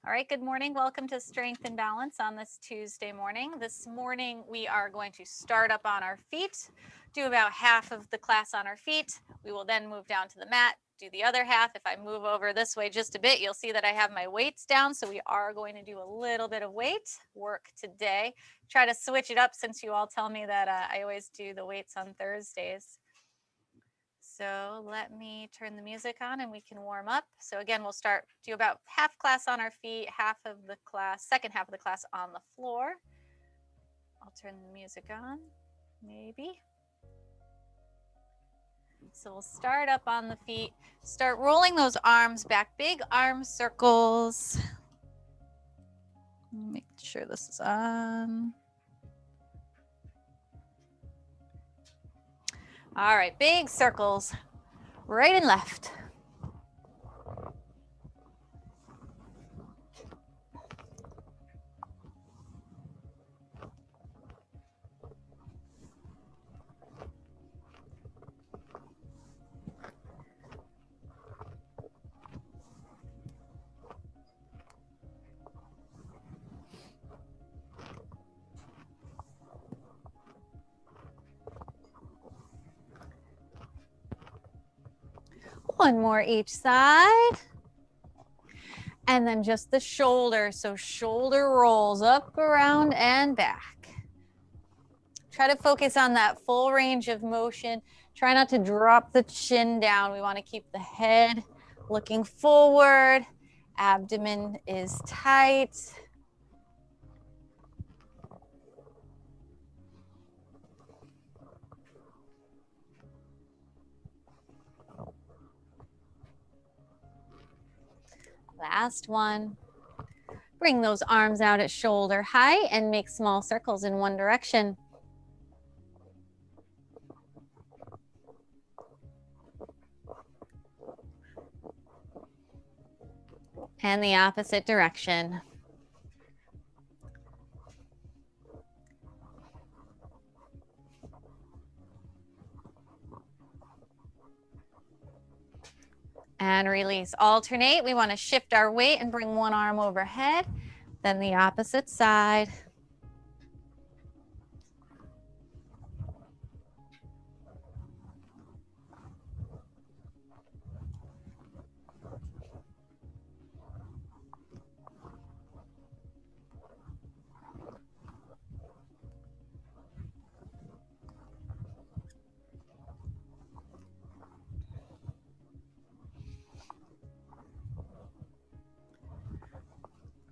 All right, good morning. Welcome to Strength and Balance on this Tuesday morning. This morning we are going to start up on our feet, do about half of the class on our feet. We will then move down to the mat, do the other half. If I move over this way just a bit, you'll see that I have my weights down. So we are going to do a little bit of weight work today. Try to switch it up since you all tell me that I always do the weights on Thursdays. So let me turn the music on and we can warm up. So again, we'll do about half class on our feet, second half of the class on the floor. I'll turn the music on, maybe. So we'll start up on the feet, start rolling those arms back, big arm circles. Make sure this is on. All right, big circles, right and left. One more each side. And then just the shoulder. So shoulder rolls up, around, and back. Try to focus on that full range of motion. Try not to drop the chin down. We want to keep the head looking forward. Abdomen is tight. Last one. Bring those arms out at shoulder height and make small circles in one direction. And the opposite direction. And release. Alternate. We want to shift our weight and bring one arm overhead, then the opposite side.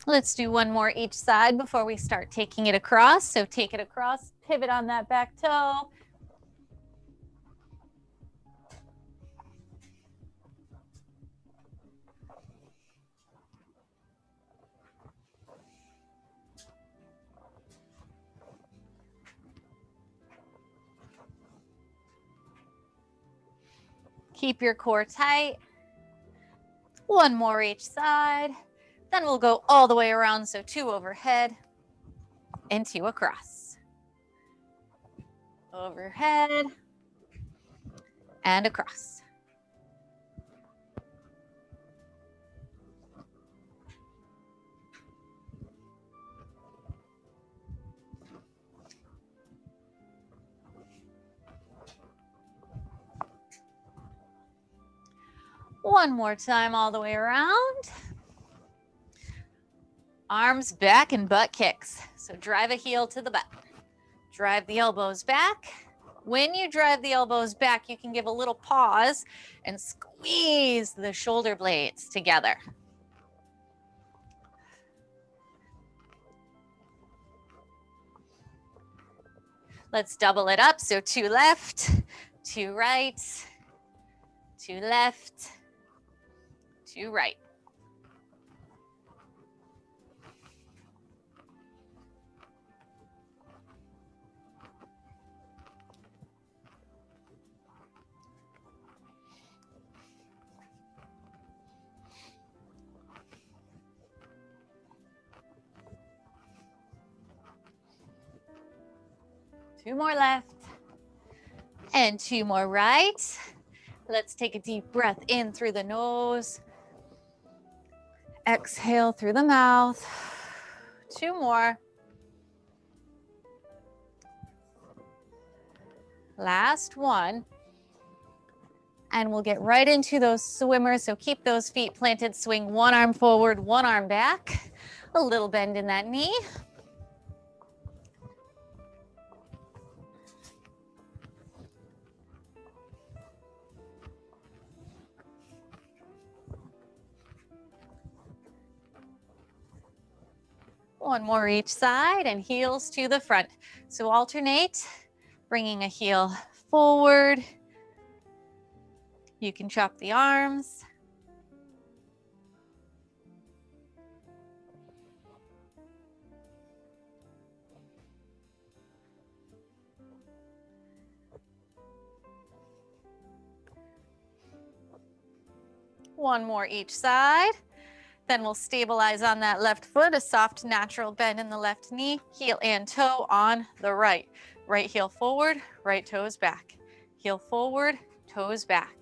Let's do one more each side before we start taking it across. So take it across, pivot on that back toe. Keep your core tight. One more each side. Then we'll go all the way around, so 2 overhead and 2 across. Overhead and across. One more time all the way around. Arms back and butt kicks. So drive a heel to the butt. Drive the elbows back. When you drive the elbows back, you can give a little pause and squeeze the shoulder blades together. Let's double it up. So 2 left, 2 right, 2 left, 2 right. Two more left and 2 more right. Let's take a deep breath in through the nose Exhale through the mouth. 2 more. Last one. And we'll get right into those swimmers. So keep those feet planted, swing one arm forward, one arm back. A little bend in that knee. One more each side and heels to the front. So alternate, bringing a heel forward. You can chop the arms. One more each side. Then we'll stabilize on that left foot, a soft natural bend in the left knee, heel and toe on the right. Right heel forward, right toes back. Heel forward, toes back.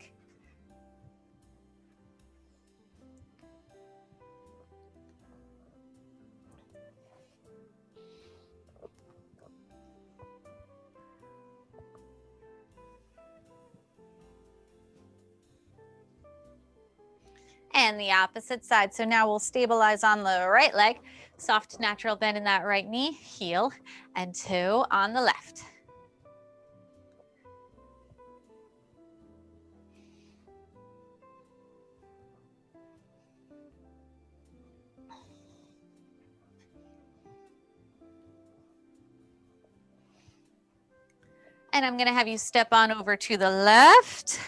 And the opposite side. So now we'll stabilize on the right leg, soft natural bend in that right knee, heel and toe on the left. And I'm going to have you step on over to the left.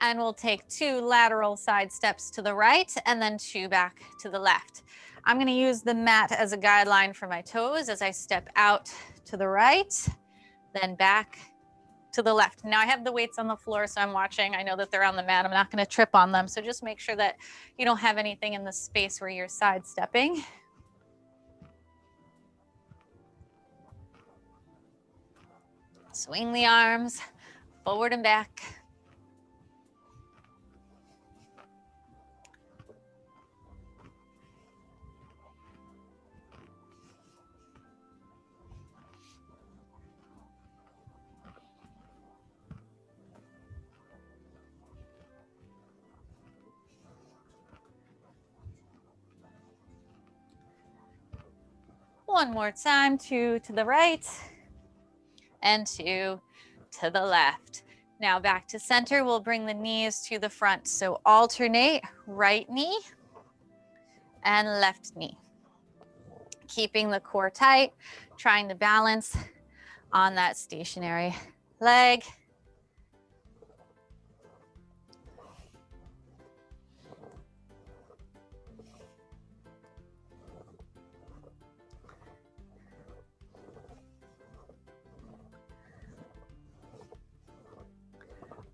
And we'll take 2 lateral side steps to the right and then 2 back to the left. I'm going to use the mat as a guideline for my toes as I step out to the right, then back to the left. Now I have the weights on the floor, so I'm watching. I know that they're on the mat. I'm not going to trip on them. So just make sure that you don't have anything in the space where you're sidestepping. Swing the arms forward and back. One more time, 2 to the right and 2 to the left. Now back to center, we'll bring the knees to the front. So alternate right knee and left knee. Keeping the core tight, trying to balance on that stationary leg.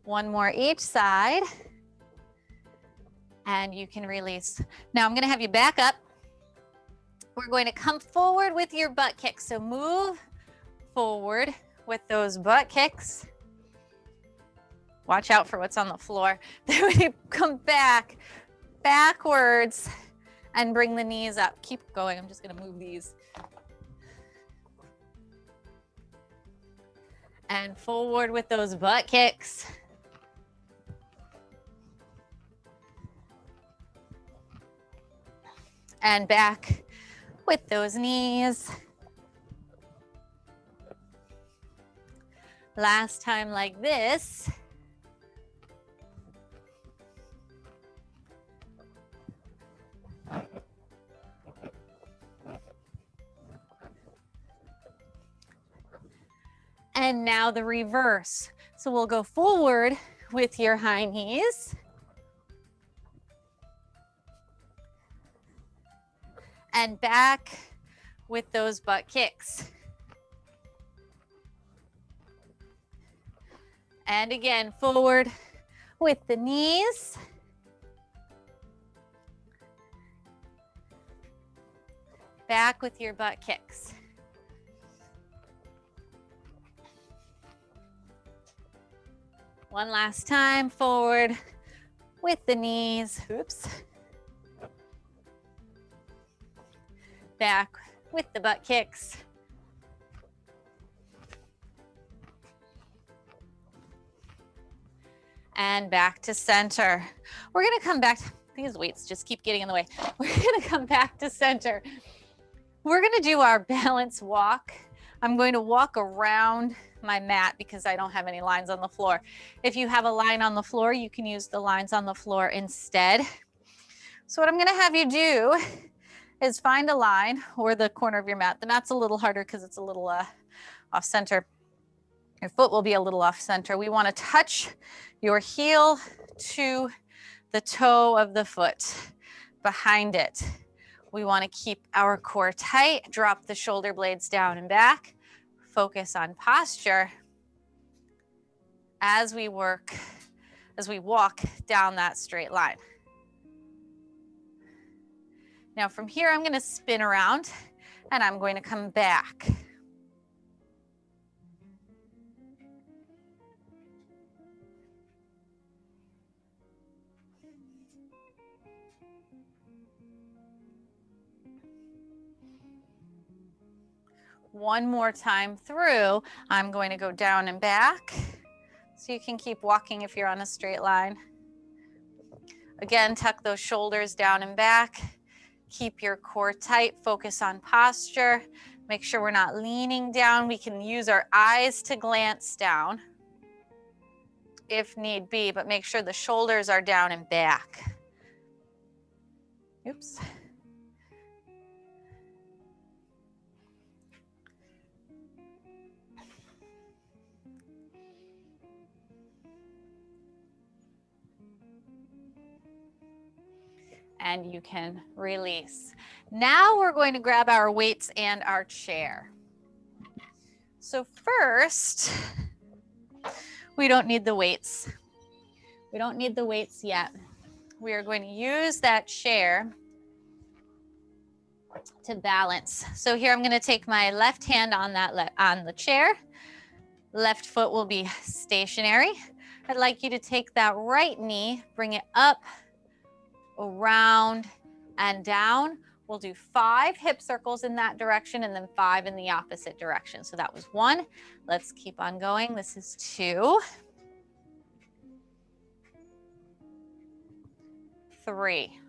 One more each side. And you can release. Now I'm going to have you back up. We're going to come forward with your butt kicks. So move forward with those butt kicks. Watch out for what's on the floor. Then we come back, backwards, and bring the knees up. Keep going. I'm just going to move these. And forward with those butt kicks. And back with those knees. Last time like this. And now the reverse. So we'll go forward with your high knees. And back with those butt kicks. And again, forward with the knees. Back with your butt kicks. One last time, forward with the knees. Oops. back with the butt kicks. And back to center. We're gonna come back, these weights just keep getting in the way. We're gonna come back to center. We're gonna do our balance walk. I'm going to walk around my mat because I don't have any lines on the floor. If you have a line on the floor, you can use the lines on the floor instead. So what I'm gonna have you do is find a line or the corner of your mat. The mat's a little harder because it's a little off center. Your foot will be a little off center. We wanna touch your heel to the toe of the foot behind it. We want to keep our core tight, drop the shoulder blades down and back, focus on posture as we walk down that straight line. Now from here, I'm going to spin around and I'm going to come back. One more time through, I'm going to go down and back. So you can keep walking if you're on a straight line. Again, tuck those shoulders down and back. Keep your core tight, focus on posture. Make sure we're not leaning down. We can use our eyes to glance down if need be, but make sure the shoulders are down and back. Oops. And you can release. Now we're going to grab our weights and our chair. So first, we don't need the weights. We don't need the weights yet. We are going to use that chair to balance. So here I'm going to take my left hand on the chair. Left foot will be stationary. I'd like you to take that right knee, bring it up, around and down. We'll do 5 hip circles in that direction and then 5 in the opposite direction. So that was 1. Let's keep on going. This is 2, 3,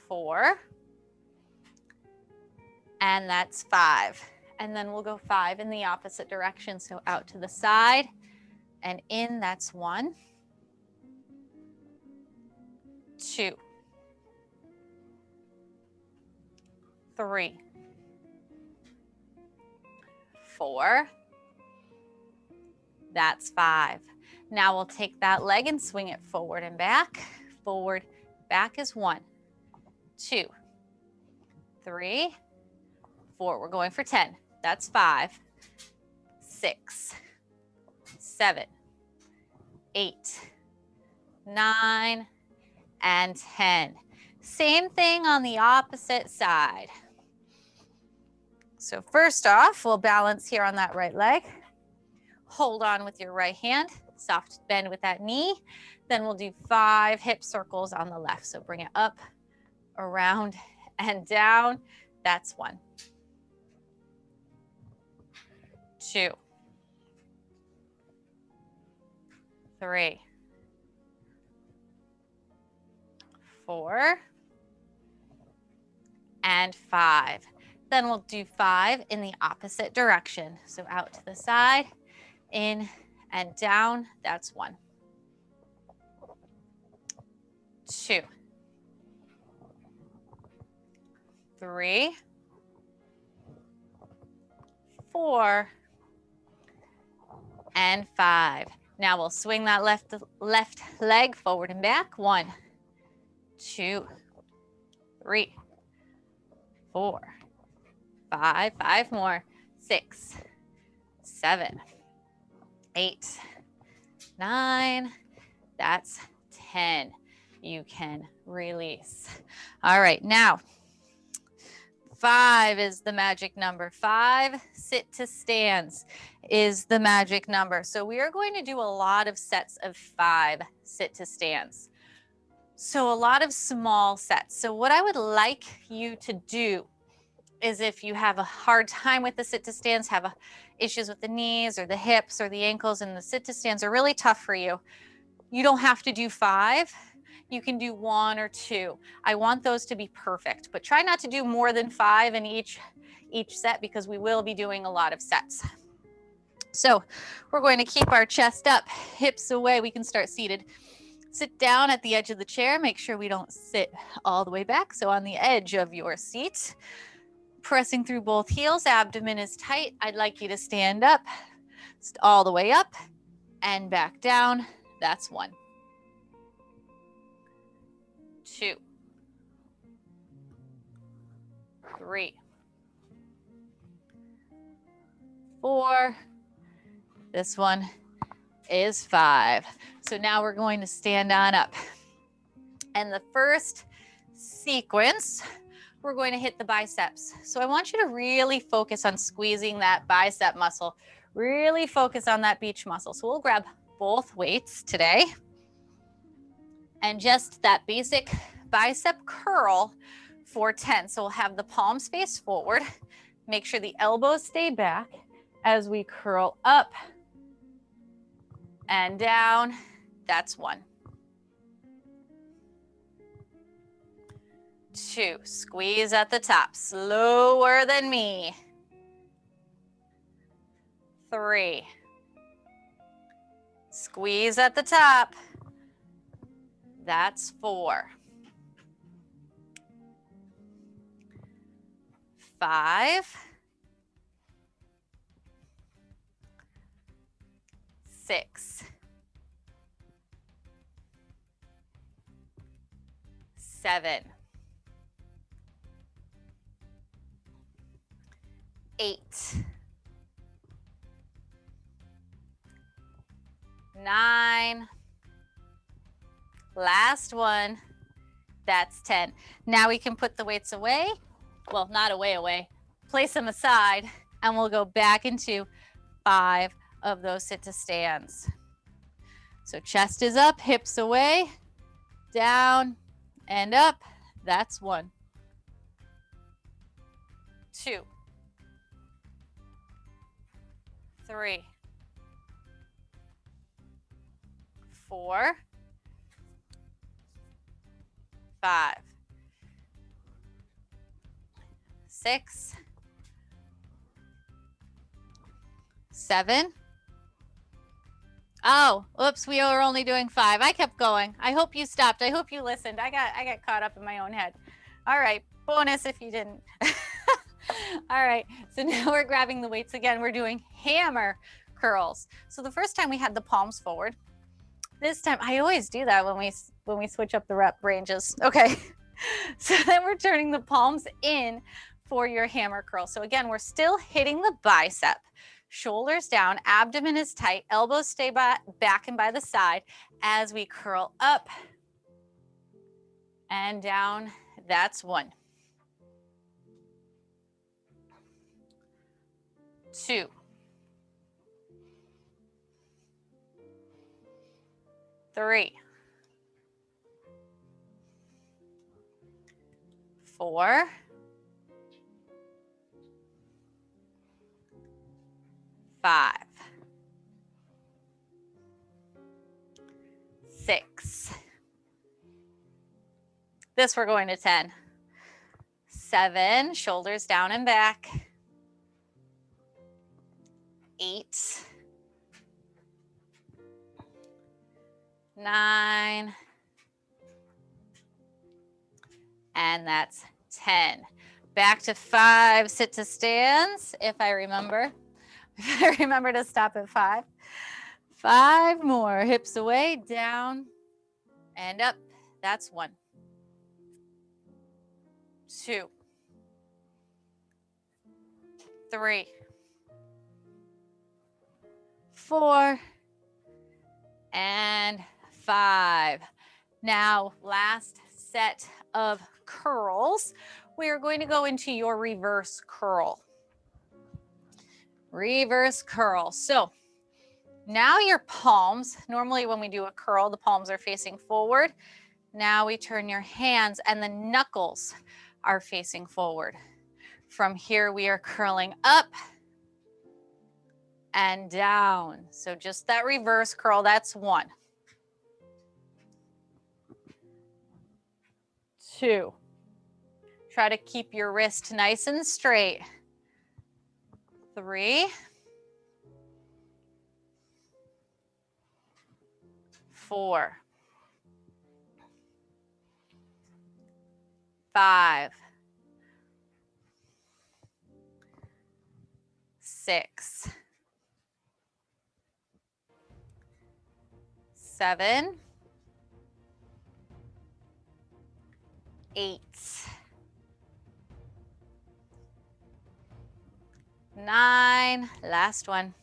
4, and that's 5. And then we'll go 5 in the opposite direction. So out to the side and in, that's 1, 2, 3, 4, that's 5. Now we'll take that leg and swing it forward and back. Forward, back is 1, 2, 3, 4. We're going for 10. That's 5, 6, 7, 8, 9, and 10. Same thing on the opposite side. So first off, we'll balance here on that right leg. Hold on with your right hand, soft bend with that knee. Then we'll do 5 hip circles on the left. So bring it up, around, and down. That's 1, 2, 3, 4, and 5. Then we'll do 5 in the opposite direction. So out to the side, in and down, that's 1, 2, 3, 4, and 5. Now we'll swing that left leg forward and back. 1, 2, 3, 4, 5, 5 more, 6, 7, 8, 9, that's 10. You can release. All right, now 5 is the magic number. 5 sit to stands is the magic number. So we are going to do a lot of sets of 5 sit to stands. So a lot of small sets. So what I would like you to do is, if you have a hard time with the sit to stands, have issues with the knees or the hips or the ankles, and the sit to stands are really tough for you, you don't have to do 5. You can do 1 or 2. I want those to be perfect, but try not to do more than 5 in each set, because we will be doing a lot of sets. So we're going to keep our chest up, hips away. We can start seated. Sit down at the edge of the chair. Make sure we don't sit all the way back. So on the edge of your seat, pressing through both heels, abdomen is tight. I'd like you to stand up, all the way up and back down. That's 1. 2. 3. 4. This one is 5. So now we're going to stand on up. And the first sequence, we're going to hit the biceps. So I want you to really focus on squeezing that bicep muscle. Really focus on that beach muscle. So we'll grab both weights today. And just that basic bicep curl for 10. So we'll have the palms face forward. Make sure the elbows stay back as we curl up and down. That's 1. 2, squeeze at the top, slower than me. 3, squeeze at the top. That's 4. 5. 6. 7. 8. 9. Last one. That's 10. Now we can put the weights away. Well, not away. Place them aside, and we'll go back into 5 of those sit to stands. So chest is up, hips away, down and up. That's 1. 2. 3. 4. 5. 6. 7. Oh, oops, we were only doing 5. I kept going. I hope you stopped. I hope you listened. I got caught up in my own head. All right, bonus if you didn't. All right, so now we're grabbing the weights again. We're doing hammer curls. So the first time we had the palms forward. This time, I always do that when we switch up the rep ranges. Okay, so then we're turning the palms in for your hammer curl. So again, we're still hitting the bicep. Shoulders down, abdomen is tight, elbows stay back and by the side as we curl up and down. That's 1. 2. 3. 4. 5. 6. This we're going to 10. 7, shoulders down and back. 8. 9. And that's 10. Back to 5 sit to stands, if I remember. If I remember to stop at 5. 5 more, hips away, down and up. That's 1. 2. 3. 4. And 5. Now, last set of curls. We are going to go into your reverse curl. Reverse curl. So now your palms, normally when we do a curl, the palms are facing forward. Now we turn your hands and the knuckles are facing forward. From here, we are curling up and down. So just that reverse curl, that's 1. 2. Try to keep your wrist nice and straight. 3. 4. 5. 6. 7. 8. 9. Last one.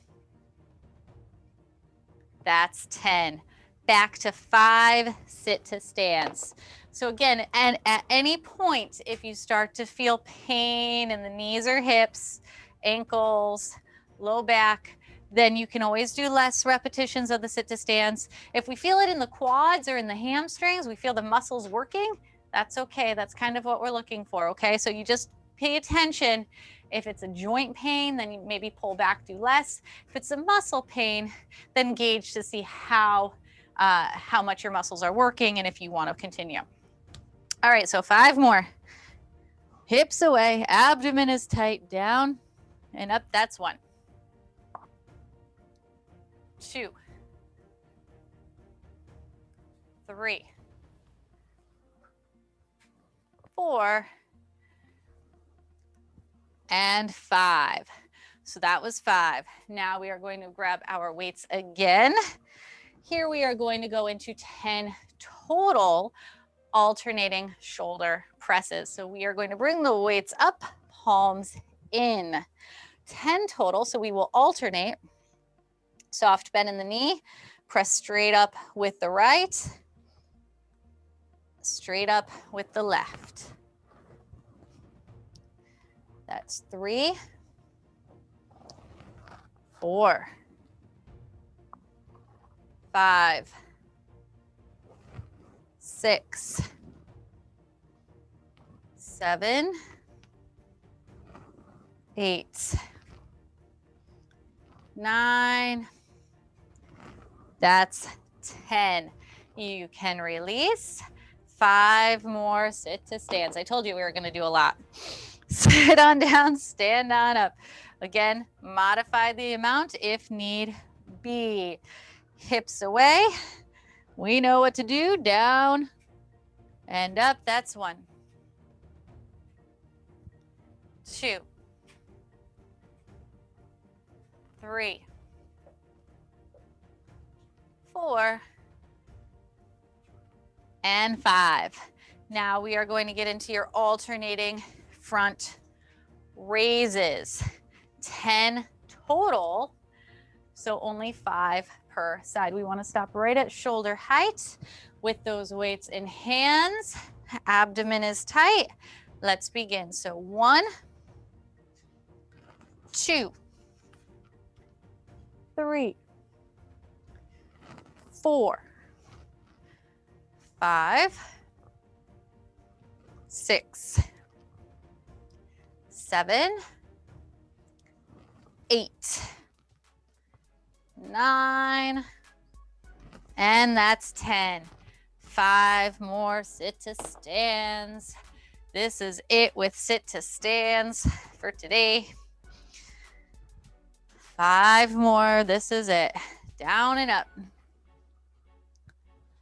That's 10. Back to 5 sit to stands. So again, and at any point, if you start to feel pain in the knees or hips, ankles, low back, then you can always do less repetitions of the sit to stands. If we feel it in the quads or in the hamstrings, we feel the muscles working, that's okay. That's kind of what we're looking for, okay? So you just pay attention. If it's a joint pain, then you maybe pull back, do less. If it's a muscle pain, then gauge to see how much your muscles are working and if you want to continue. All right, so 5 more. Hips away, abdomen is tight, down and up. That's 1. 2. 3. 4. And 5. So that was 5. Now we are going to grab our weights again. Here we are going to go into 10 total alternating shoulder presses. So we are going to bring the weights up, palms in. 10 total, so we will alternate. Soft bend in the knee, press straight up with the right, straight up with the left. That's 3, 4, 5, 6, 7, 8, 9. That's 10. You can release. 5 more sit to stands. I told you we were going to do a lot. Sit on down, stand on up. Again, modify the amount if need be. Hips away. We know what to do. Down and up. That's 1. 2. 3. 4. And 5. Now we are going to get into your alternating front raises. 10 total, so only 5 per side. We want to stop right at shoulder height with those weights in hands. Abdomen is tight. Let's begin. So 1, 2, 3, 4, 5, 6, 7, 8, 9, and that's 10. 5 more sit to stands. This is it with sit to stands for today. 5 more. This is it. Down and up.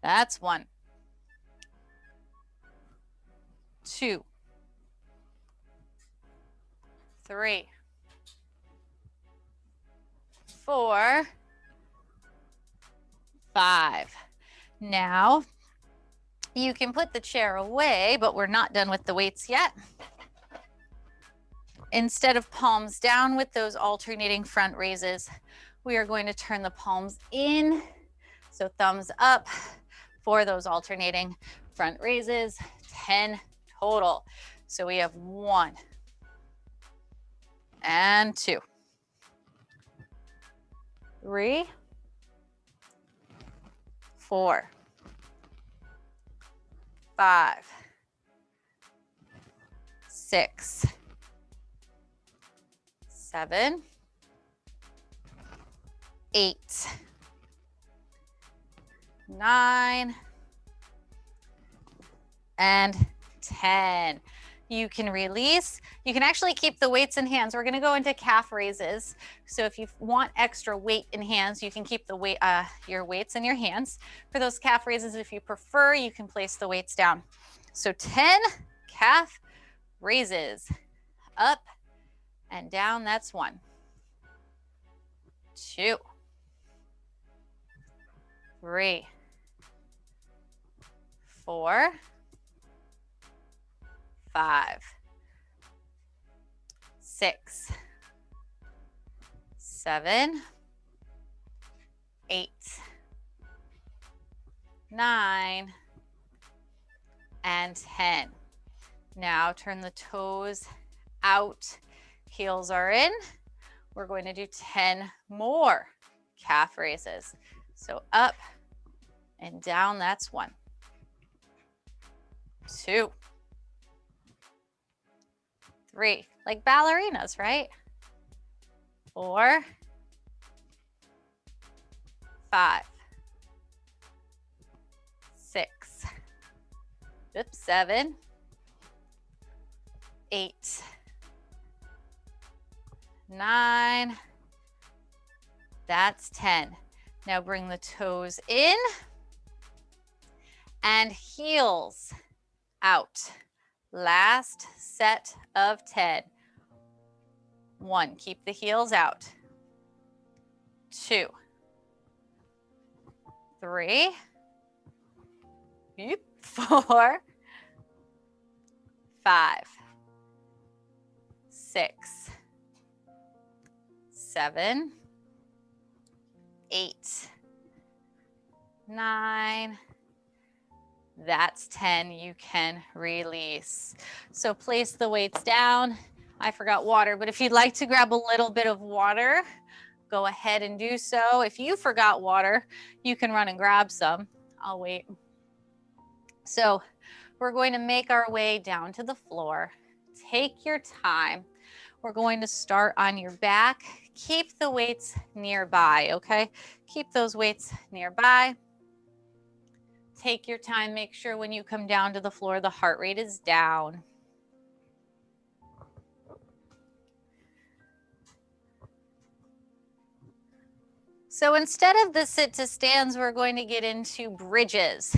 That's 1. 2, 3, 4, 5. Now you can put the chair away, but we're not done with the weights yet. Instead of palms down with those alternating front raises, we are going to turn the palms in. So thumbs up for those alternating front raises. 10 total. So we have 1 and 2, 3, 4, 5, 6, 7, 8, 9, and 10. You can release. You can actually keep the weights in hands. We're going to go into calf raises. So if you want extra weight in hands, you can keep the weight, your weights in your hands. For those calf raises, if you prefer, you can place the weights down. So 10 calf raises. Up and down, that's 1, 2, 3, 4, 5, 6, 7, 8, 9, and 10. Now turn the toes out, heels are in. We're going to do 10 more calf raises. So up and down, that's 1, 2, 3, like ballerinas, right? 4, 5, 6, 7, 8, 9, that's 10. Now bring the toes in and heels out. Last set of 10. 1, keep the heels out. 2, 3, 4, 5, 6, 7, 8, 9, that's 10. You can release. So place the weights down. I forgot water, but if you'd like to grab a little bit of water, go ahead and do so. If you forgot water, you can run and grab some. I'll wait. So we're going to make our way down to the floor. Take your time. We're going to start on your back. Keep the weights nearby, okay? Keep those weights nearby. Take your time. Make sure when you come down to the floor, the heart rate is down. So instead of the sit to stands, we're going to get into bridges.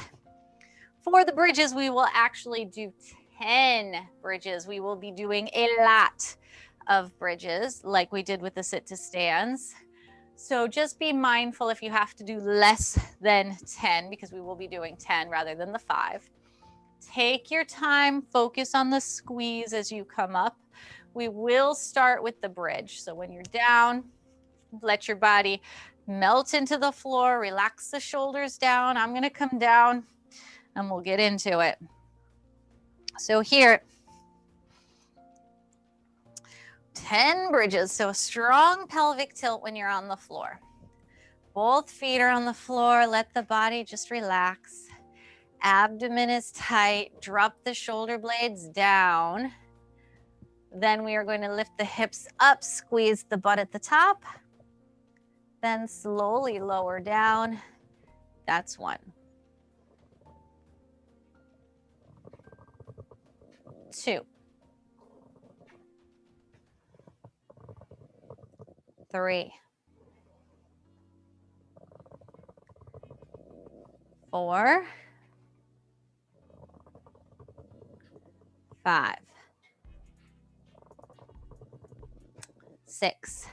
For the bridges, we will actually do 10 bridges. We will be doing a lot of bridges like we did with the sit to stands. So just be mindful if you have to do less than 10, because we will be doing 10 rather than the 5. Take your time, focus on the squeeze as you come up. We will start with the bridge. So when you're down, let your body melt into the floor, relax the shoulders down. I'm going to come down and we'll get into it. So here, 10 bridges. So a strong pelvic tilt when you're on the floor. Both feet are on the floor. Let the body just relax. Abdomen is tight. Drop the shoulder blades down. Then we are going to lift the hips up, squeeze the butt at the top. Then slowly lower down. That's 1. 2. 3. 4. 5. 6.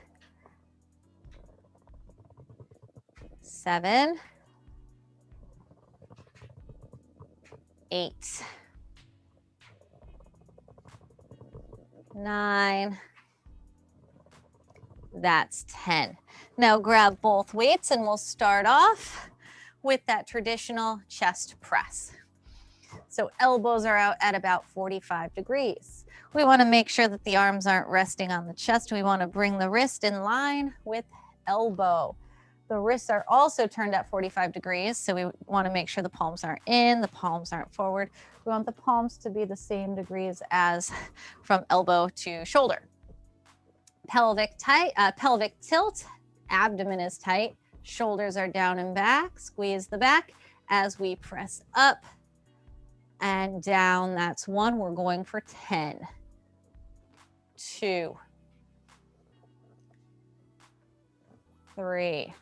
7. 8. 9. That's 10. Now grab both weights and we'll start off with that traditional chest press. So elbows are out at about 45 degrees. We want to make sure that the arms aren't resting on the chest. We want to bring the wrist in line with elbow. The wrists are also turned at 45 degrees, so we want to make sure the palms aren't in, the palms aren't forward. We want the palms to be the same degrees as from elbow to shoulder. Pelvic tilt, abdomen is tight, shoulders are down and back, squeeze the back as we press up and down. That's 1. We're going for 10. 2, 3,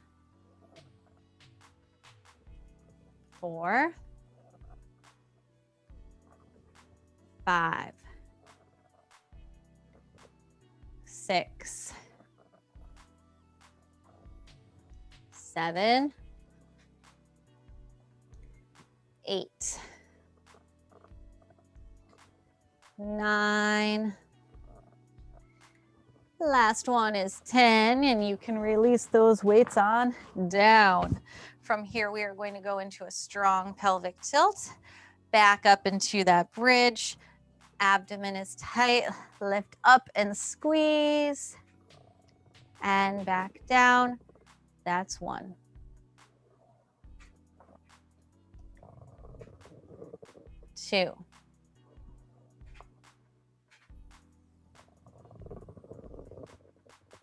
4, 5, 6, 7, 8, 9. Last one is 10, and you can release those weights on down. From here, we are going to go into a strong pelvic tilt, back up into that bridge. Abdomen is tight, lift up and squeeze, and back down. That's 1. 2.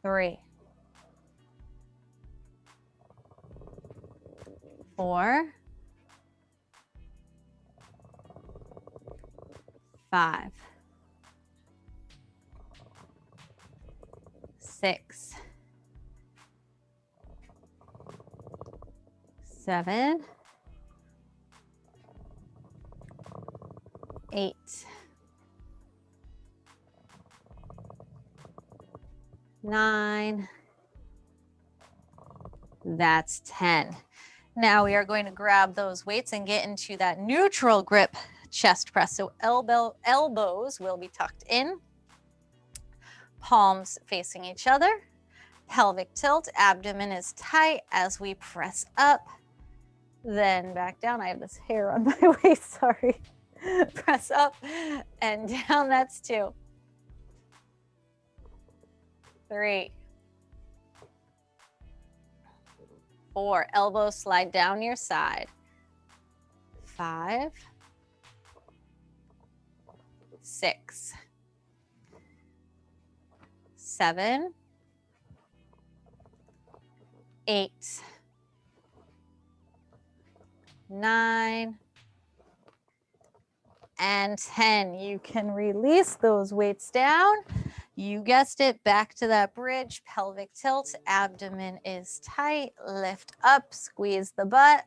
3, 4, 5, 6, 7, 8, 9. That's 10. Now we are going to grab those weights and get into that neutral grip chest press. So elbows will be tucked in, palms facing each other, pelvic tilt, abdomen is tight as we press up, then back down. I have this hair on my waist, sorry. Press up and down, that's 2. 3, 4, elbows slide down your side. 5, 6, 7, 8, 9, and 10. You can release those weights down. You guessed it, back to that bridge, pelvic tilt, abdomen is tight, lift up, squeeze the butt,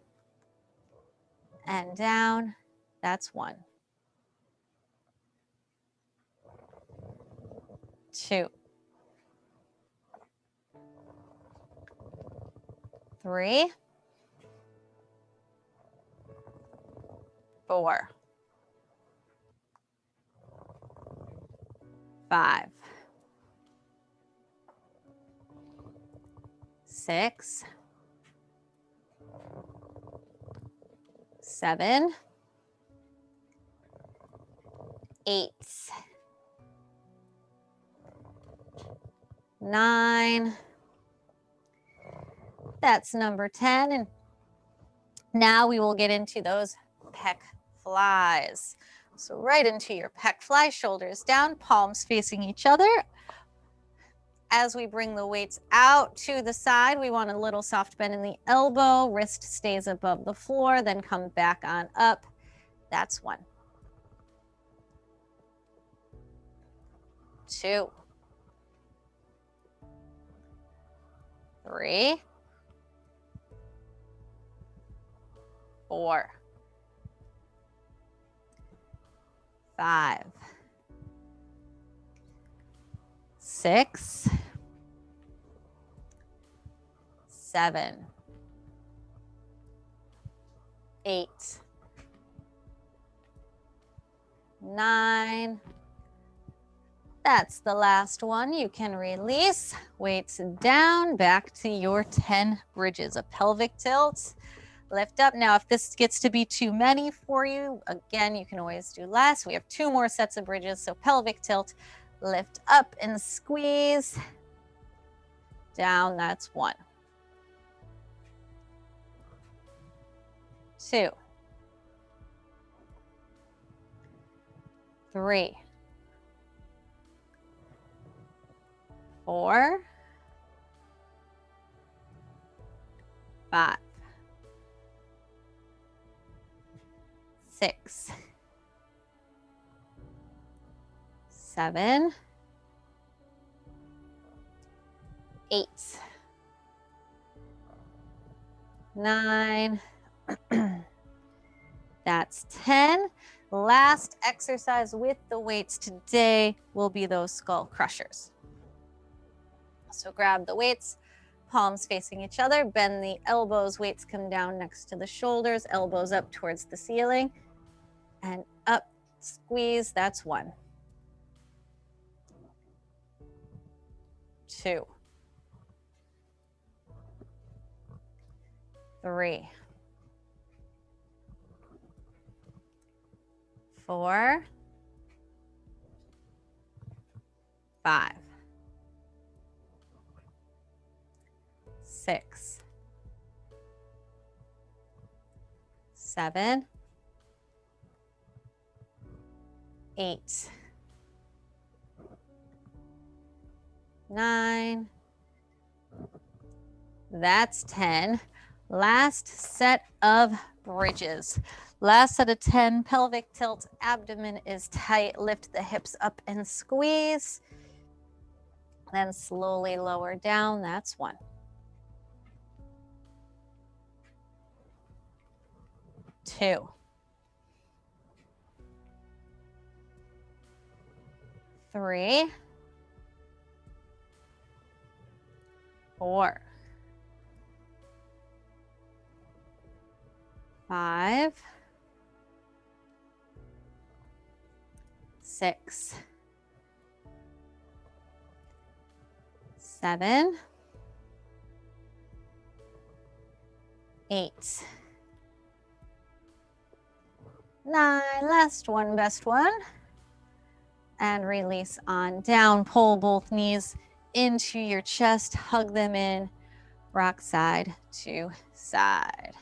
and down. That's 1. 2, 3, 4, 5, 6, 7, 8, 9. That's number 10. And now we will get into those pec flies. So right into your pec fly, shoulders down, palms facing each other. As we bring the weights out to the side, we want a little soft bend in the elbow, wrist stays above the floor, then come back on up. That's 1. 2, 3, 4, 5, 6, 7, 8, 9. That's the last one. You can release, weights down, back to your 10 bridges. A pelvic tilt, lift up. Now, if this gets to be too many for you, again, you can always do less. We have 2 more sets of bridges. So pelvic tilt, lift up and squeeze. Down, that's 1. 2, 3, 4, 5, 6, 7, 8, 9, that's 10. Last exercise with the weights today will be those skull crushers. So grab the weights, palms facing each other, bend the elbows, weights come down next to the shoulders, elbows up towards the ceiling, and up, squeeze, that's 1. 2, 3, 4, 5, 6, 7, 8, 9, that's 10. Last set of bridges. Last set of 10, pelvic tilt, abdomen is tight, lift the hips up and squeeze. Then slowly lower down, that's 1. 2, 3, 4, 5, 6, 7, 8, 9, last one, best one. And release on down. Pull both knees into your chest, hug them in, rock side to side.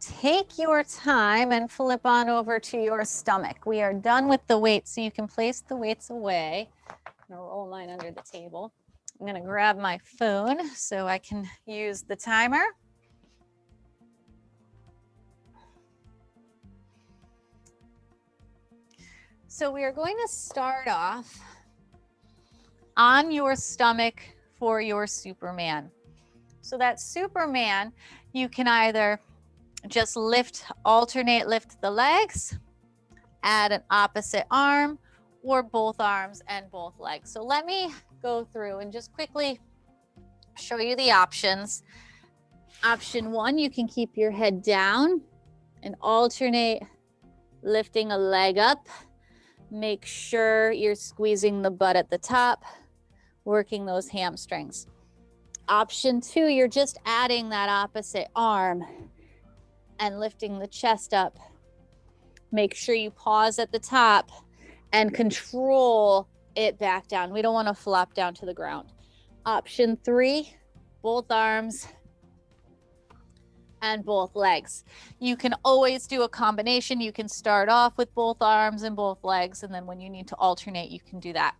Take your time and flip on over to your stomach. We are done with the weights, so you can place the weights away. I'm gonna roll mine under the table. I'm gonna grab my phone so I can use the timer. So we are going to start off on your stomach for your Superman. So that Superman, you can either just alternate lift the legs, add an opposite arm, or both arms and both legs. So let me go through and just quickly show you the options. Option 1, you can keep your head down and alternate lifting a leg up. Make sure you're squeezing the butt at the top, working those hamstrings. Option 2, you're just adding that opposite arm and lifting the chest up. Make sure you pause at the top and control it back down. We don't want to flop down to the ground. Option 3, both arms and both legs. You can always do a combination. You can start off with both arms and both legs, and then when you need to alternate, you can do that.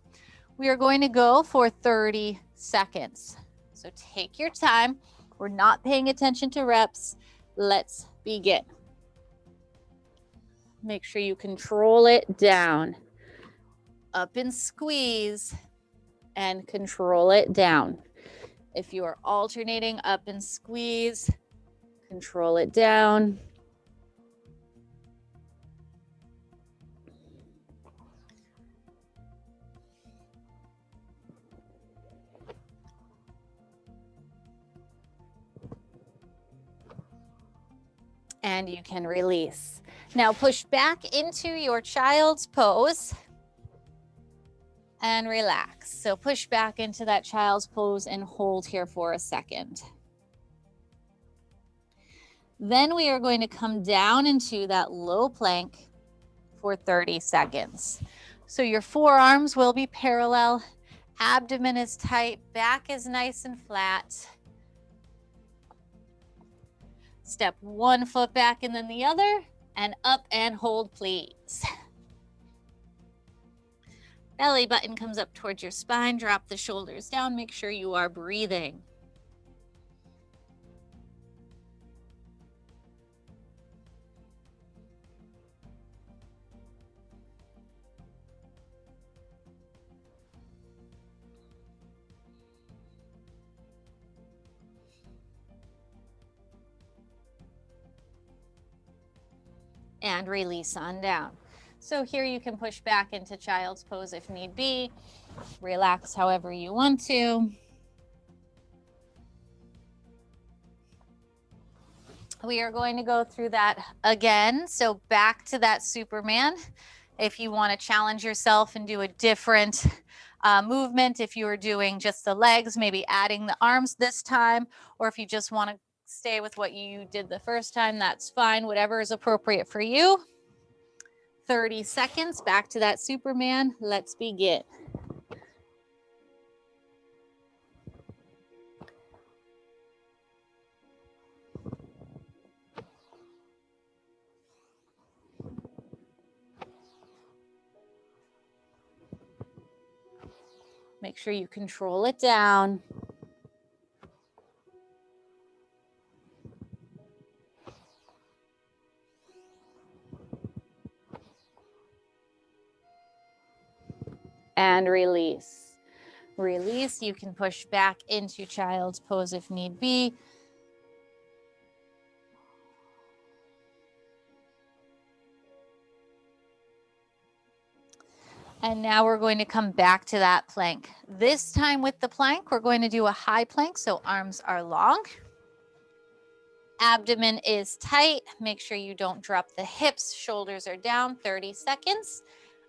We are going to go for 30 seconds. So take your time. We're not paying attention to reps. Let's begin. Make sure you control it down. Up and squeeze and control it down. If you are alternating up and squeeze, control it down. And you can release. Now push back into your child's pose and relax. So push back into that child's pose and hold here for a second. Then we are going to come down into that low plank for 30 seconds. So your forearms will be parallel, abdomen is tight, back is nice and flat. Step one foot back and then the other, and up and hold, please. Belly button comes up towards your spine, drop the shoulders down, make sure you are breathing. And release on down. So here you can push back into child's pose if need be. Relax however you want to. We are going to go through that again. So back to that Superman. If you want to challenge yourself and do a different movement, if you are doing just the legs, maybe adding the arms this time, or if you just want to stay with what you did the first time, that's fine. Whatever is appropriate for you. 30 seconds, back to that Superman. Let's begin. Make sure you control it down. And release. Release, you can push back into child's pose if need be. And now we're going to come back to that plank. This time with the plank, we're going to do a high plank, so arms are long. Abdomen is tight. Make sure you don't drop the hips. Shoulders are down. 30 seconds.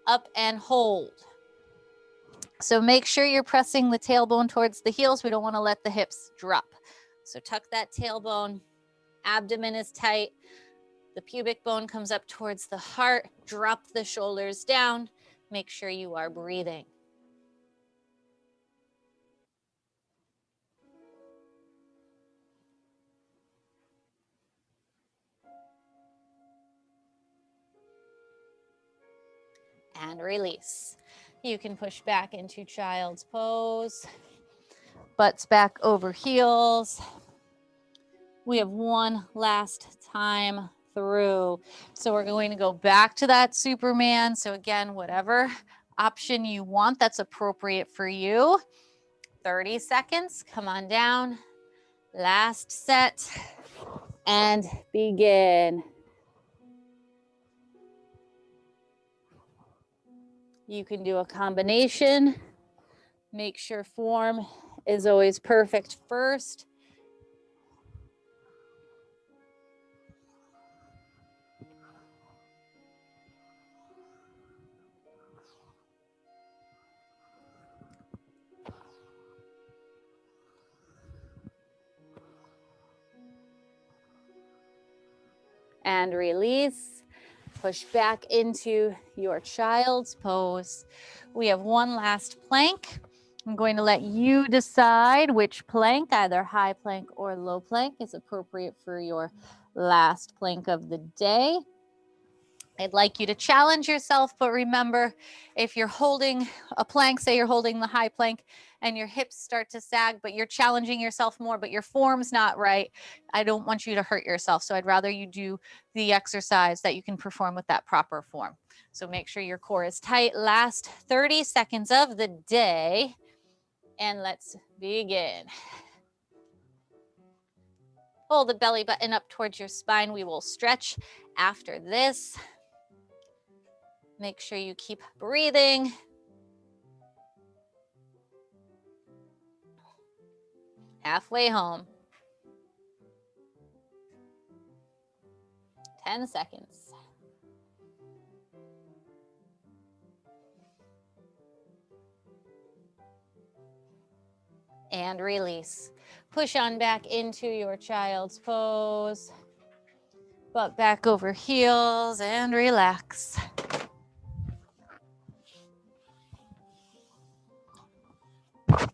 Up and hold. So make sure you're pressing the tailbone towards the heels. We don't want to let the hips drop. So tuck that tailbone. Abdomen is tight. The pubic bone comes up towards the heart. Drop the shoulders down. Make sure you are breathing. And release. You can push back into child's pose. Butts back over heels. We have one last time through. So we're going to go back to that Superman. So again, whatever option you want that's appropriate for you. 30 seconds, come on down. Last set and begin. You can do a combination. Make sure form is always perfect first. And release. Push back into your child's pose. We have one last plank. I'm going to let you decide which plank, either high plank or low plank, is appropriate for your last plank of the day. I'd like you to challenge yourself, but remember, if you're holding a plank, say you're holding the high plank and your hips start to sag, but you're challenging yourself more, but your form's not right, I don't want you to hurt yourself. So I'd rather you do the exercise that you can perform with that proper form. So make sure your core is tight. Last 30 seconds of the day, and let's begin. Pull the belly button up towards your spine. We will stretch after this. Make sure you keep breathing. Halfway home. 10 seconds. And release. Push on back into your child's pose. Butt back over heels and relax.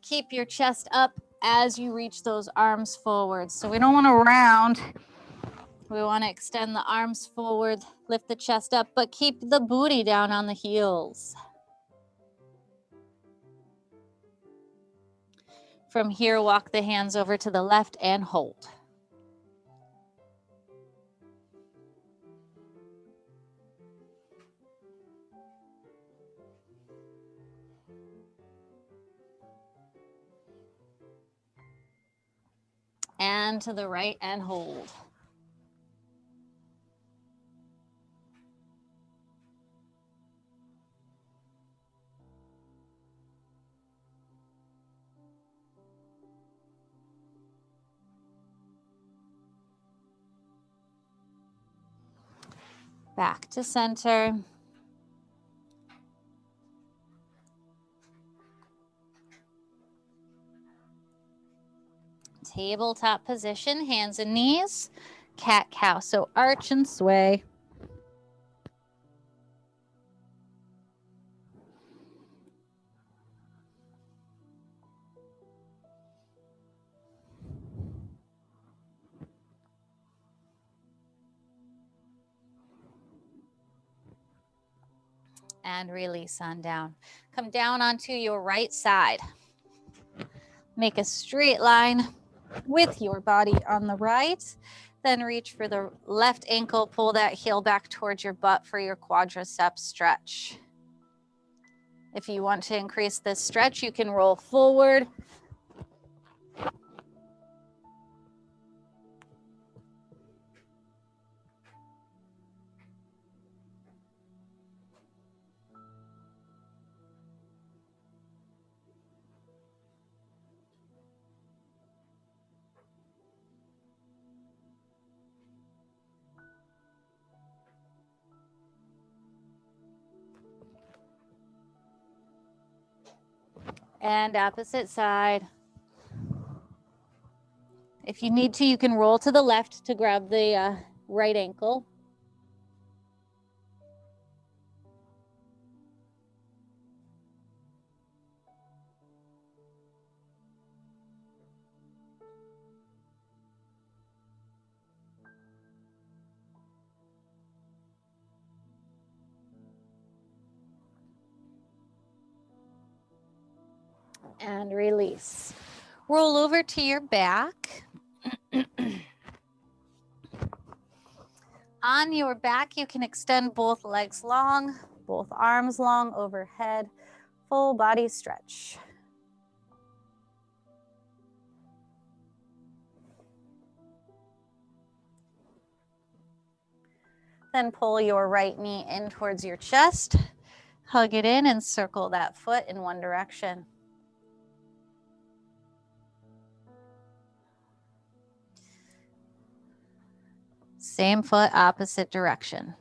Keep your chest up as you reach those arms forward. So we don't want to round. We want to extend the arms forward, lift the chest up, but keep the booty down on the heels. From here, walk the hands over to the left and hold. And to the right and hold. Back to center. Tabletop position, hands and knees, cat-cow. So arch and sway. And release on down. Come down onto your right side. Make a straight line with your body on the right. Then reach for the left ankle. Pull that heel back towards your butt for your quadricep stretch. If you want to increase this stretch, you can roll forward. And opposite side. If you need to, you can roll to the left to grab the right ankle. And release. Roll over to your back. On your back, you can extend both legs long, both arms long overhead, full body stretch. Then pull your right knee in towards your chest, hug it in and circle that foot in one direction. Same foot, opposite direction.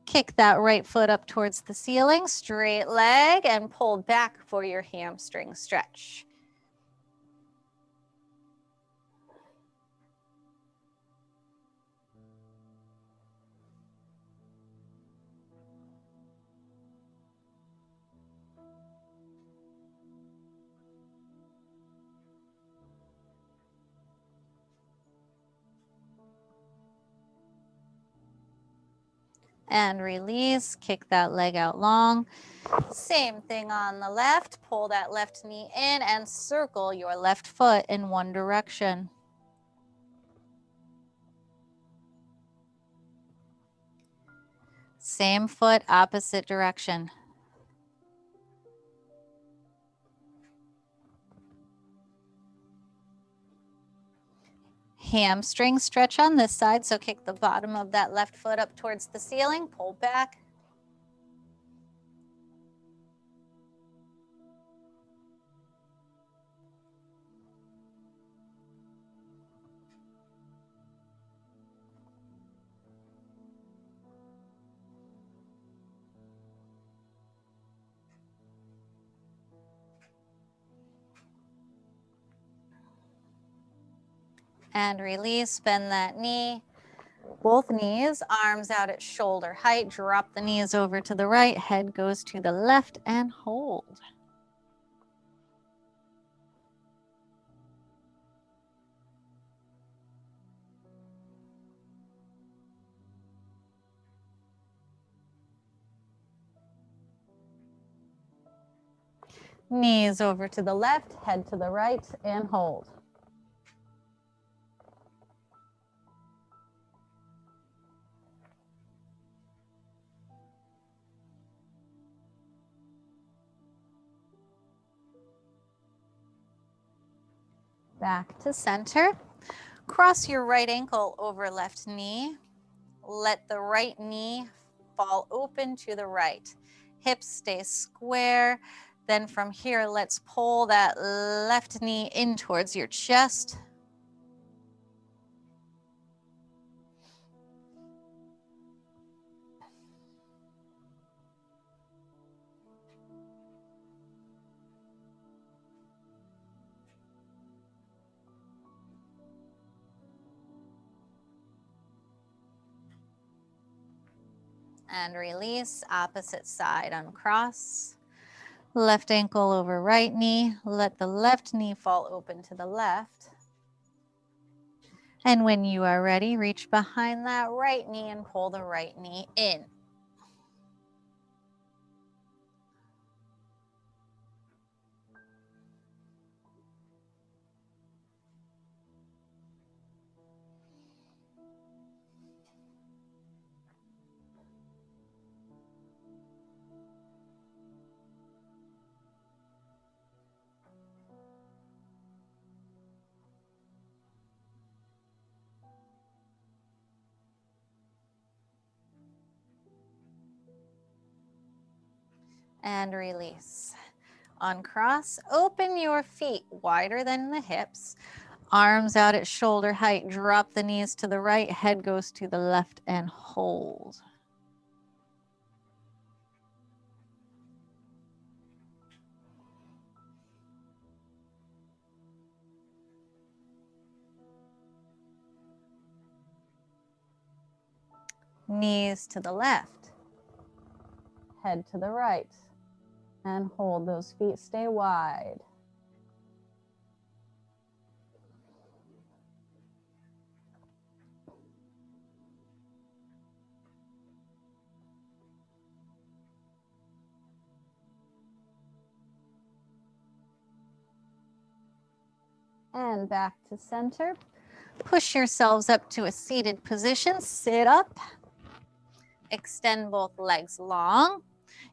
Kick that right foot up towards the ceiling, straight leg, and pull back for your hamstring stretch. And release, kick that leg out long. Same thing on the left, pull that left knee in and circle your left foot in one direction. Same foot, opposite direction. Hamstring stretch on this side, so kick the bottom of that left foot up towards the ceiling, pull back. And release, bend that knee. Both knees, arms out at shoulder height. Drop the knees over to the right, head goes to the left, and hold. Knees over to the left, head to the right, and hold. Back to center. Cross your right ankle over left knee. Let the right knee fall open to the right. Hips stay square. Then from here, let's pull that left knee in towards your chest. And release, opposite side, uncross. Left ankle over right knee. Let the left knee fall open to the left. And when you are ready, reach behind that right knee and pull the right knee in. And release. Uncross, open your feet wider than the hips. Arms out at shoulder height, drop the knees to the right, head goes to the left, and hold. Knees to the left, head to the right, and hold. Those feet stay wide. And back to center. Push yourselves up to a seated position. Sit up. Extend both legs long.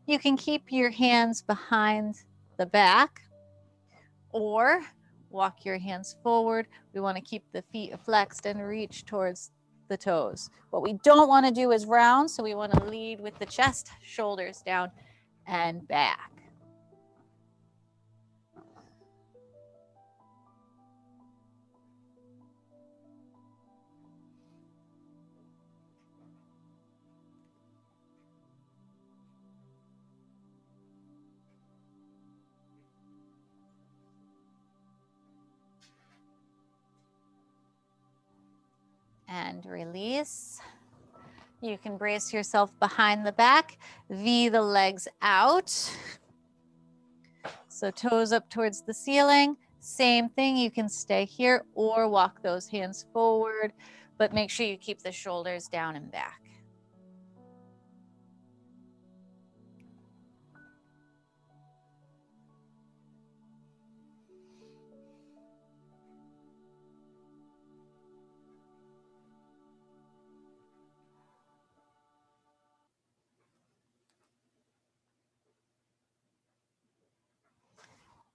You can keep your hands behind the back or walk your hands forward. We want to keep the feet flexed and reach towards the toes. What we don't want to do is round, so we want to lead with the chest, shoulders down and back. And release. You can brace yourself behind the back, V the legs out. So toes up towards the ceiling. Same thing, you can stay here or walk those hands forward, but make sure you keep the shoulders down and back.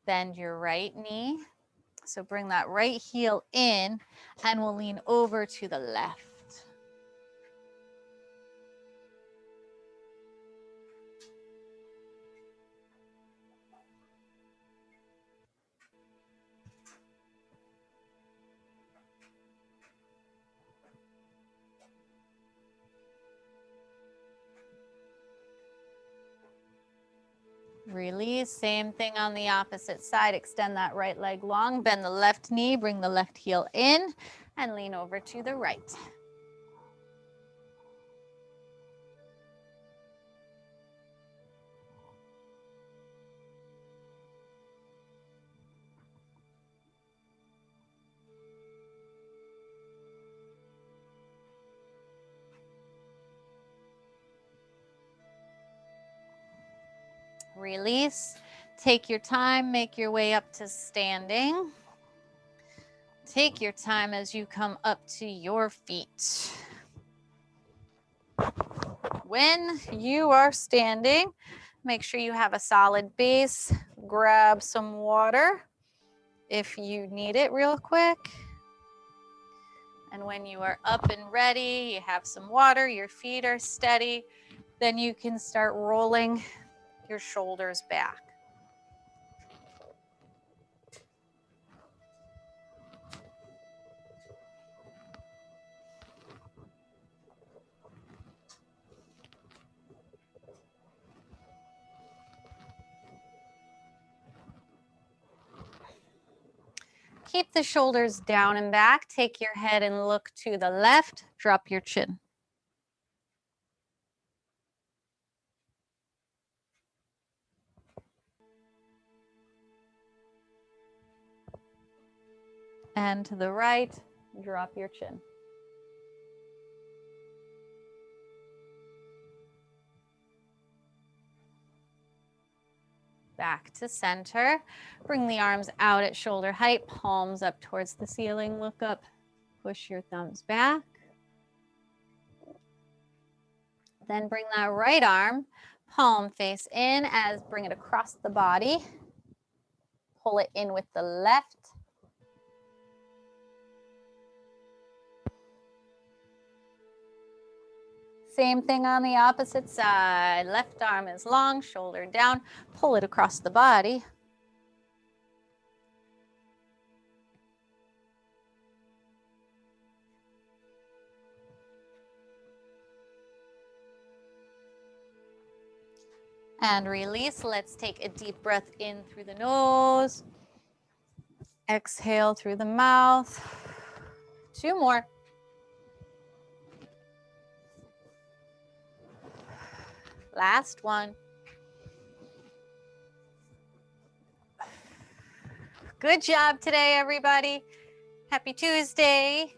Bend your right knee. So bring that right heel in and we'll lean over to the left. Release, same thing on the opposite side. Extend that right leg long, bend the left knee, bring the left heel in, and lean over to the right. Release. Take your time, make your way up to standing. Take your time as you come up to your feet. When you are standing, make sure you have a solid base. Grab some water if you need it real quick. And when you are up and ready, you have some water, your feet are steady, then you can start rolling your shoulders back. Keep the shoulders down and back. Take your head and look to the left. Drop your chin. And to the right, drop your chin. Back to center. Bring the arms out at shoulder height, palms up towards the ceiling. Look up, push your thumbs back. Then bring that right arm, palm face in as bring it across the body. Pull it in with the left. Same thing on the opposite side. Left arm is long, shoulder down. Pull it across the body. And release. Let's take a deep breath in through the nose. Exhale through the mouth. 2 more. Last one. Good job today, everybody. Happy Tuesday.